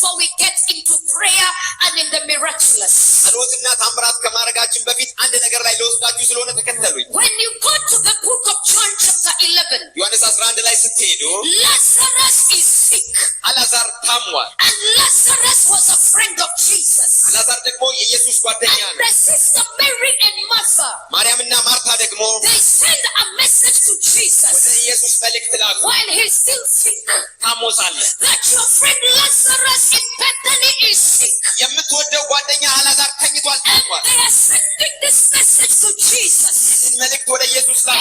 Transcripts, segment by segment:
before we get into prayer and in the miraculous. When you go to the book of John chapter 11, Lazarus is sick. And Lazarus was a friend of Jesus. And the sister Mary and Martha, they send a message to Jesus while he's still sick, that your friend Lazarus in Bethany is sick. And they are sending this message to Jesus,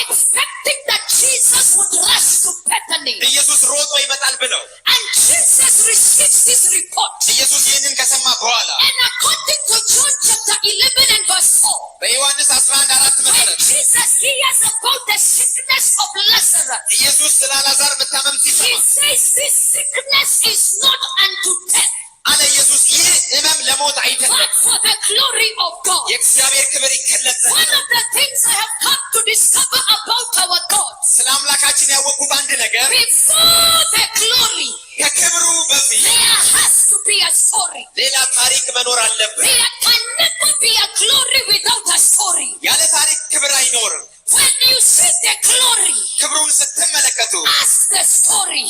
expecting that Jesus would rush to Bethany. And Jesus receives this report. And according to John chapter 11 and verse 4, when Jesus hears about the sickness of Lazarus, he says this sickness is not unto death, but for the glory of God. One of the things I have come to discover about our God, before the glory, there has to be a story. There can never be a glory without a story. When you see the glory, ask the story,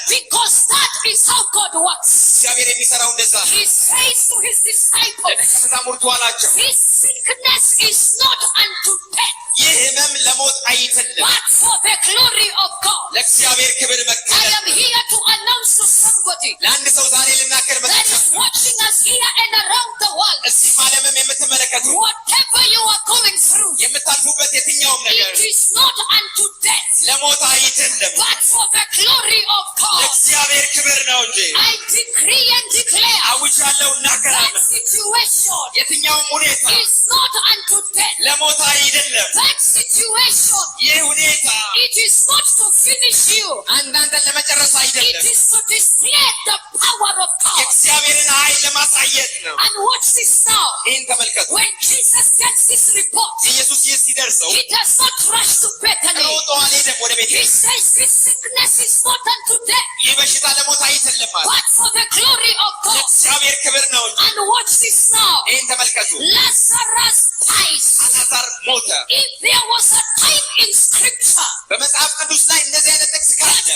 because that is how God works. He says to his disciples, this sickness is not unto death, but for the glory of God. I am here to announce to somebody that is watching us here and around the world, whatever you are going through, it is not unto death, but for the glory of God. I decree and declare that situation is not unto death. That situation, it is not to finish you. It is to display the power of God. And watch this now. When Jesus gets this report, he does not rush to Bethany. He says this sickness is not unto death, but for the glory of God. And watch this now. Lazarus dies. If there was a time in scripture that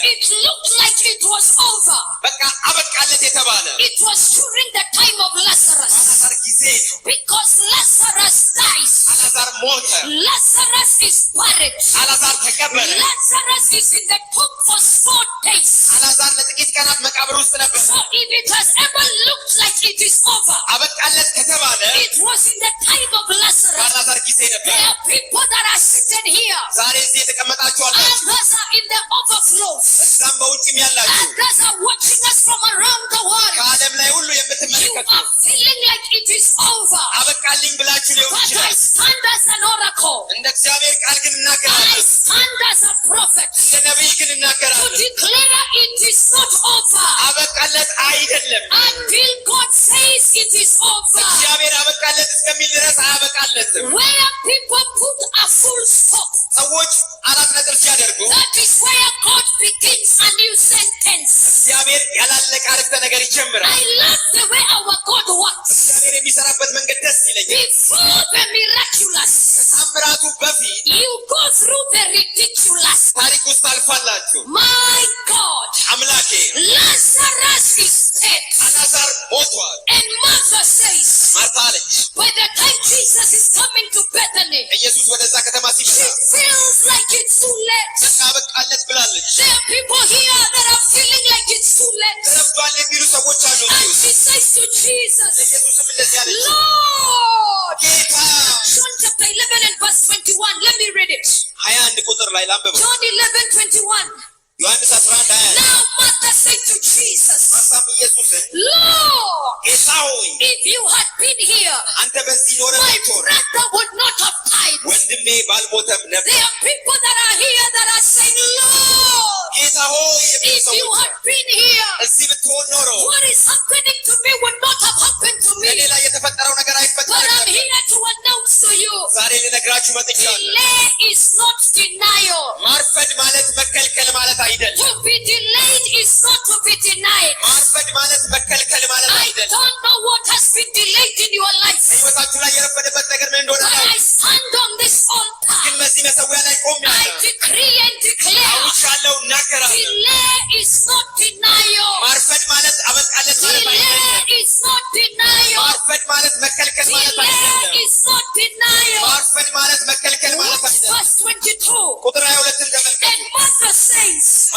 it looked like it was over, it was during the time of Lazarus. Because Lazarus dies, Lazarus is buried, Lazarus is in the tomb for 4 days. So if it has ever looked like it is over, it was in the time of Lazarus. There are people that are seated here, others are in the overflow, others are watching us from around the world. You are feeling like it is over, but I stand as an oracle, I stand as a prophet to declare it is not over until God says it is over. Where people put a full stop, that is where God begins a new sentence. I love the way our God works. Before the miraculous, you go through the ridiculous. My God, Lazarus is dead. And Martha says, by the time Jesus is coming to Bethany, she feels like it's too late. There are people here that are feeling like it's too late. And she says to Jesus, Lord, John chapter 11 and verse 21, let me read it. John 11:21. Now Martha said to Jesus, Lord, if you had been here, my brother would not have died. There are people that are here that are saying, Lord, if you had been here, why whatever is happening to me would not have happened to me. But I'm here to announce to you, delay is not denial. To be delayed is not to be denied. I don't know what has been delayed in your life, but I stand on this altar. I decree and declare, delay is not denial. Delay is not denial. Delay is not denial. Verse 22. And Martha says,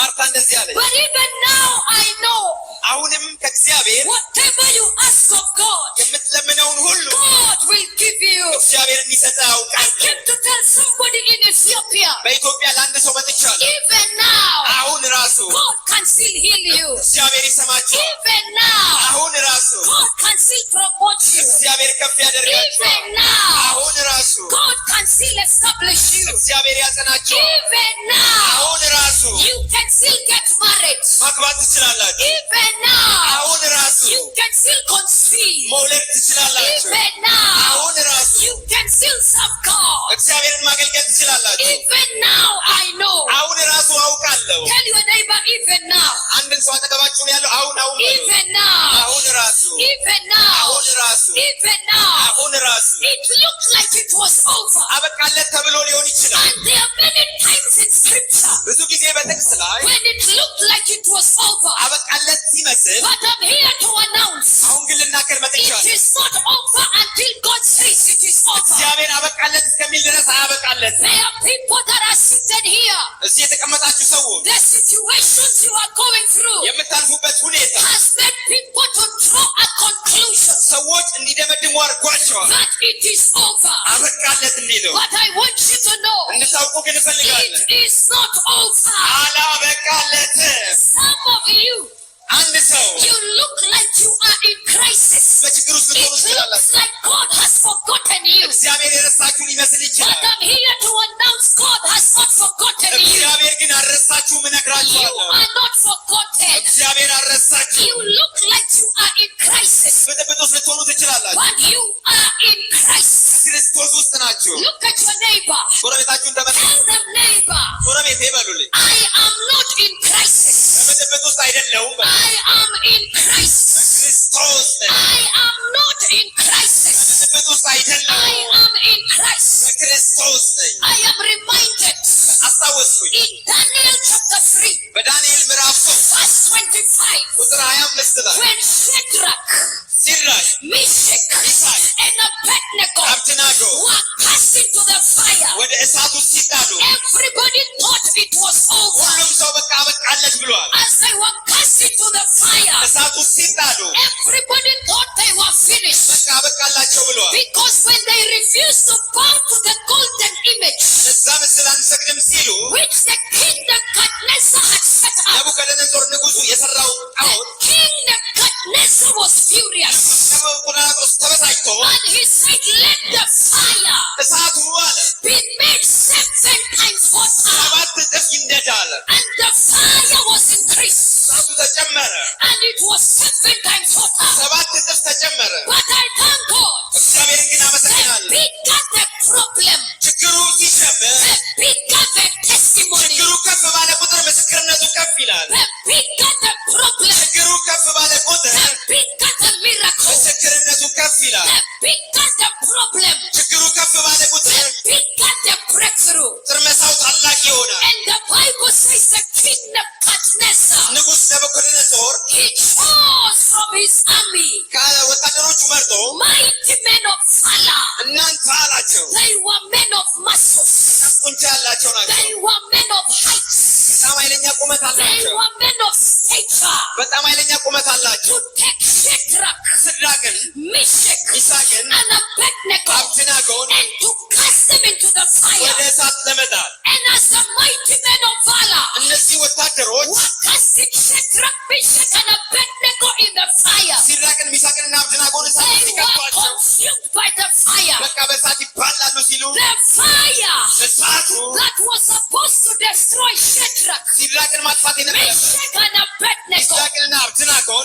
but even now I know, whatever you ask of God, God will give you. I came to tell somebody in Ethiopia, even now, God can still heal you. Even now, God can still promote you. Even now, God can still establish you. Even now, you can still get married. Even now, you can still conceive. Even now, you can still serve God. Even now, I know. Tell your neighbor, even now. Even now. Even now. Even now. It looked like it was over. And there are many times in scripture when it looked like it was over. But I'm here to announce, it is not over until God says it is over. There are people that are sitting here. The situations you are going through has led people to draw a conclusion that it is over. But I want you to know, it is not over. Some of you, you look like you are in crisis. It looks like God has forgotten you. But I'm here to announce God has not forgotten you. You are not forgotten. You look like you are in crisis, but you are in Christ. Look at your neighbor. Tell them, neighbor, I am not in crisis. I am in Christ. I am not in crisis. I am in Christ. I am reminded in Daniel chapter 3, verse 25, when Shadrach, Meshach, and Abednego were cast into the fire, everybody thought it was over. As they were cast into the fire, everybody thought they were finished. Because when they refused to bow to the golden image, which the king Nebuchadnezzar had set up, the king Nebuchadnezzar was furious. And he said, let the fire be made 7 times hotter. And the fire was increased. And it was 7 times hotter. But I thank God. The bigger the problem, the bigger the testimony. The bigger the problem, the bigger the miracle. The bigger the problem, the bigger the breakthrough. And the Bible says the king Nebuchadnezzar, he chose from his army mighty men of valor. They were men of muscles. They were men of height. They were men of stature. To take Shadrach, Meshach, and Abednego and to cast them into the fire. And as the mighty men of valor were casting Shadrach, Meshach, and Abednego in the the fire. They were consumed by the fire. The fire that was supposed to destroy Shadrach, Meshach, and Abednego,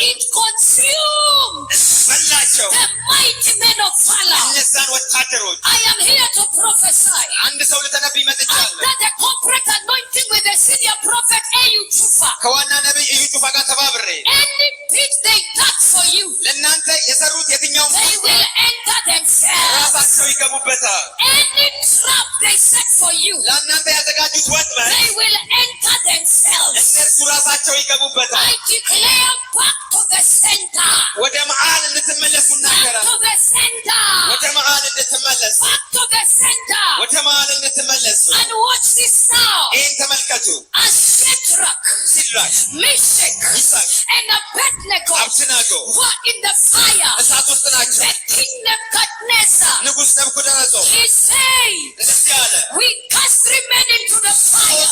it consumed the mighty men of valor. I am here to prophesy under the corporate anointing with the senior prophet Ehud Chufa. Any pit they dug for you, they will enter themselves. Any trap they set for you, they will enter themselves. I declare back to the center. Back to the center. Back to the center. And watch this now. As Shadrach, Meshach, and Abednego were in the fire, the king Nebuchadnezzar, he said, we cast 3 men into the fire,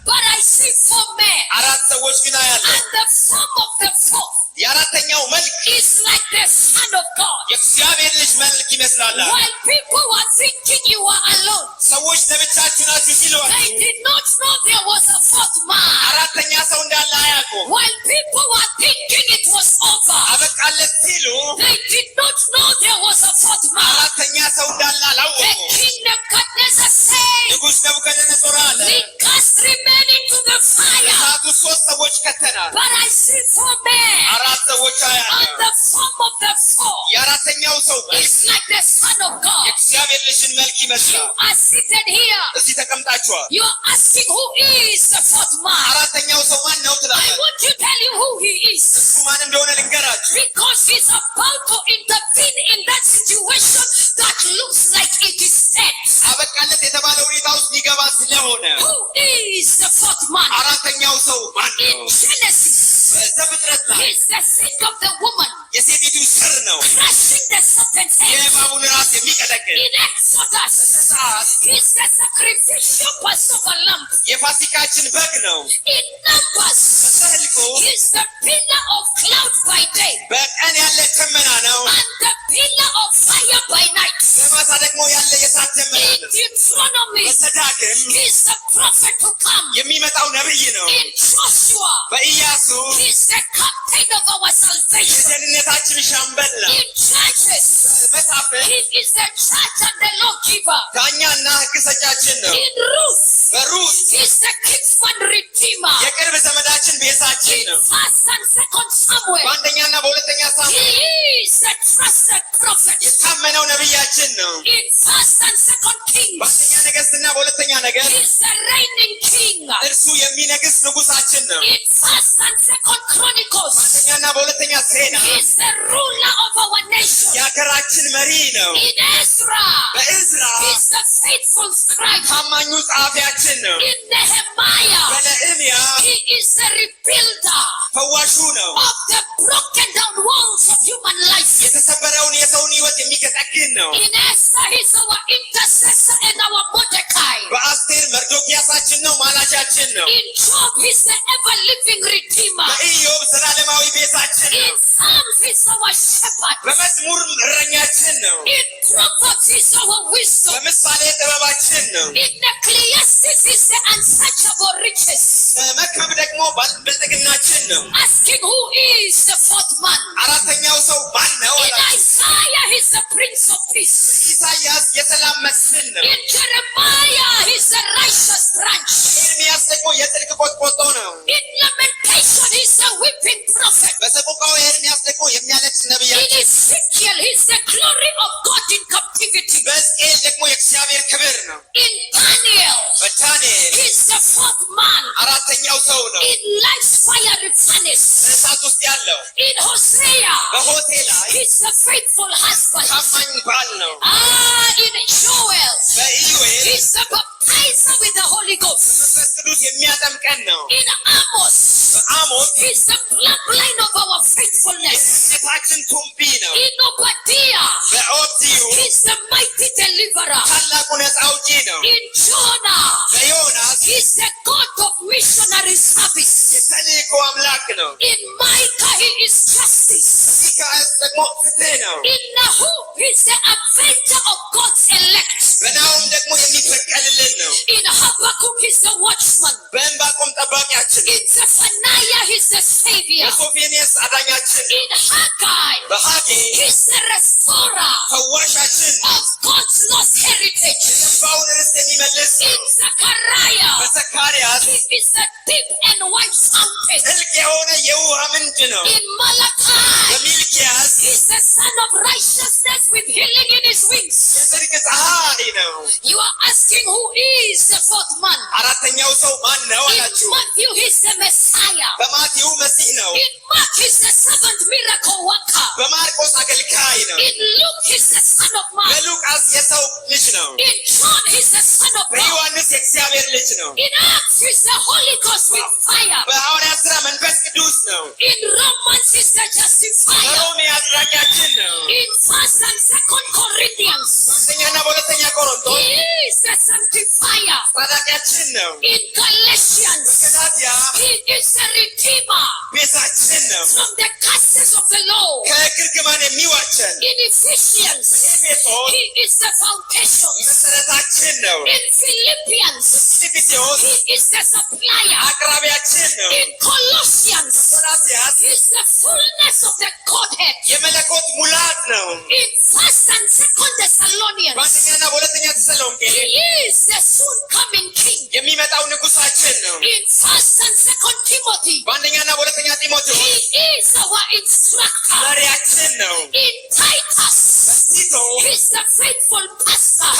but I see 4 men, and the form of the fourth is like the Son of God. While people were thinking you were alone, they did not know there was a fourth man. While people were thinking it was over, they did not know there was a fourth man. The king Nebuchadnezzar said, we cast 3 men into the fire, but I see 4 men. And the form of the fourth is like the Son of God. You are seated here. You are asking who is the fourth man. I want to tell you who he is, because he's about to intervene in that situation that looks like it is dead. Who is the fourth man? In Genesis, he's the seed of the woman, crushing the serpent's head. In Exodus, he's the sacrificial Passover lamb. In Numbers, he's the pillar of cloud by day, and the pillar of fire by night. In Deuteronomy, he's the prophet to come. In Joshua, he's the captain of our salvation. In Judges, he is the judge and the lawgiver. In Ruth, he's the kinsman redeemer. In 1st and 2nd Samuel, he is the trusted prophet. In 1st and 2nd Kings, he's the reigning king. In 1st and 2nd Chronicles, he's the ruler of our nation. In Ezra, he's the faithful scribe. In Nehemiah, he is the rebuilder of the broken down walls of human life. In Esther, he's our intercessor and our Mordecai. In Job, he's the ever-living redeemer. In Psalms, he's our shepherd. In Proverbs, he's our wisdom. In Ecclesiastes, he's the unsearchable riches. Asking who is the fourth man. In Isaiah, he's the Prince of Peace. In Jeremiah, he's the righteous branch. In Lamentation, he's the weeping prophet. In Ezekiel, he's the glory of God in captivity. In Daniel, he's the fourth man. In life's fiery furnace. In Hosea, he's the faithful husband. In Joel, he's the baptizer with the Holy Ghost. In Amos, he's the bloodline of our faith. faithfulness. In Obadiah, he's the mighty deliverer. In Jonah, he's the God of missionary service. In Micah, he is justice. In Nahum, he's the avenger of God's elect. In Habakkuk, he's the watchman. In Zephaniah, he's the savior. In Haggai, he's the restorer of God's lost heritage. In Zechariah, he is the deep and wide fountain. In Malachi, he's the son of righteousness with healing in his wings. You are asking who is the fourth man. In Matthew, he's the Messiah. In Mark, he's the servant miracle worker. In Luke, he's the son of man. In John, he's the son of God. In Acts, he's the Holy Ghost with fire. In Romans, he's the justifier. In 1st and 2nd Corinthians, he is the sanctifier. In Galatians, he is the redeemer from the curses of the law. In Ephesians, he is the foundation. In Philippians, he is the supplier. In Colossians, he is the fullness of the Godhead. In 1st and 2nd Thessalonians, he is the soon coming King. In 1st and 2nd Timothy, he is our instructor. In Titus, he is the faithful pastor.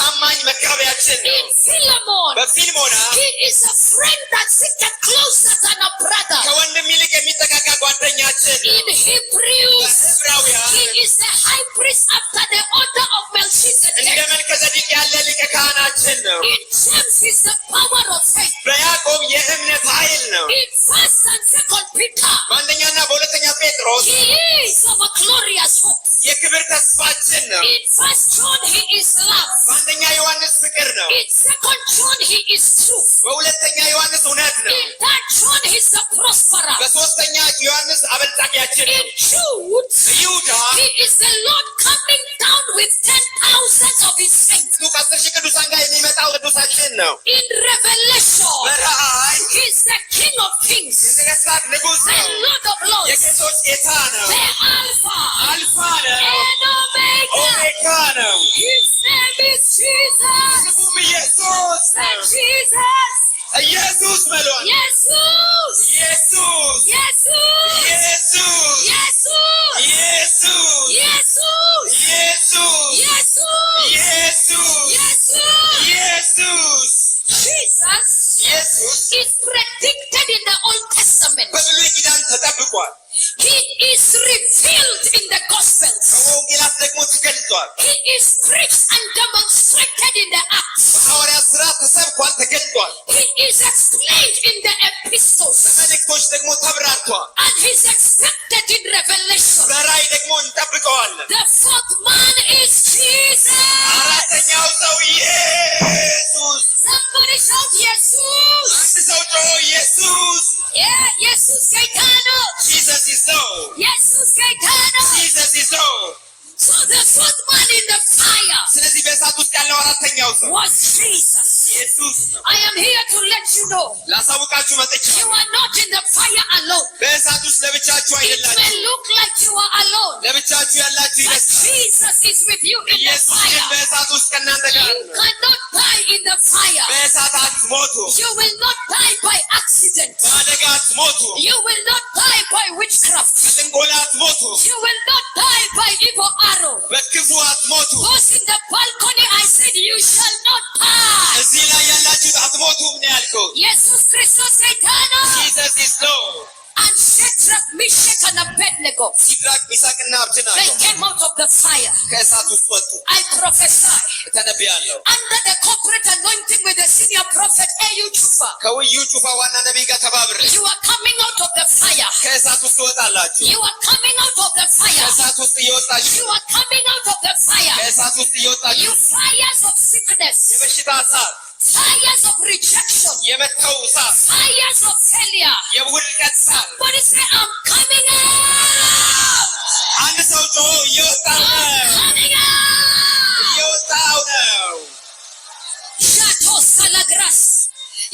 In Philemon, he is a friend that sticketh closer than a brother. In Hebrews, he is the high priest after the order of Melchizedek. In James, he is the power of faith. In 1st and 2nd Peter, he is our glorious hope. In 1st John, he is love. In 2nd John, he is truth. In 3rd John, he is the prosperer. In Jude, he is the Lord coming down with 10,000 of his saints. In Revelation, he is the King of Kings, the Lord of Lords, the Alpha and Omega. His name is Jesus. Jesus. Jesus is predicted in the Old Testament. He is revealed in the Gospels. He is preached and demonstrated in the Acts. He is explained in the epistles. And he is expected in Revelation. The fourth man is Jesus. Somebody shout Jesus. Yeah, Jesus Gaetano. Jesus is Lord. Jesus Gaetano. Jesus is Lord. So the fourth man in the fire was Jesus. I am here to let you know you are not in the fire alone. It may look like you are alone, but Jesus is with you in the fire. You cannot die in the fire. You will not die by accident. You will not die by witchcraft. You will not die by evil arrow. Those in the balcony, I said you shall not die. Jesus Christos Gaetano. Jesus is Lord. And Shadrach, Meshach, and Abednego, they came out of the fire. I prophesy under the corporate anointing with the senior prophet Eliud Chufa. You are coming out of the fire. ከእሳት ውስጥ ትወጣላችሁ You are coming out of the fire. ከእሳት ውስጥ እየወጣችሁ You are coming out of the fire. ከእሳት ውስጥ እየወጣችሁ You fires of sickness. የበሽታ እሳት Fires of rejection. የመተው እሳት Fires of failure. የውድቀት እሳት Somebody say, I'm coming out. አንድ ሰው ጮሆ እየወጣው ነው I'm coming out. እየወጣው ነው Shato salagras.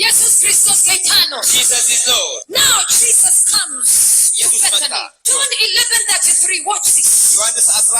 Jesus Christos gaitano. Jesus is Lord Now Jesus comes to Jesus Bethany. mata. John 11:33. Watch this. ዮሐንስ 11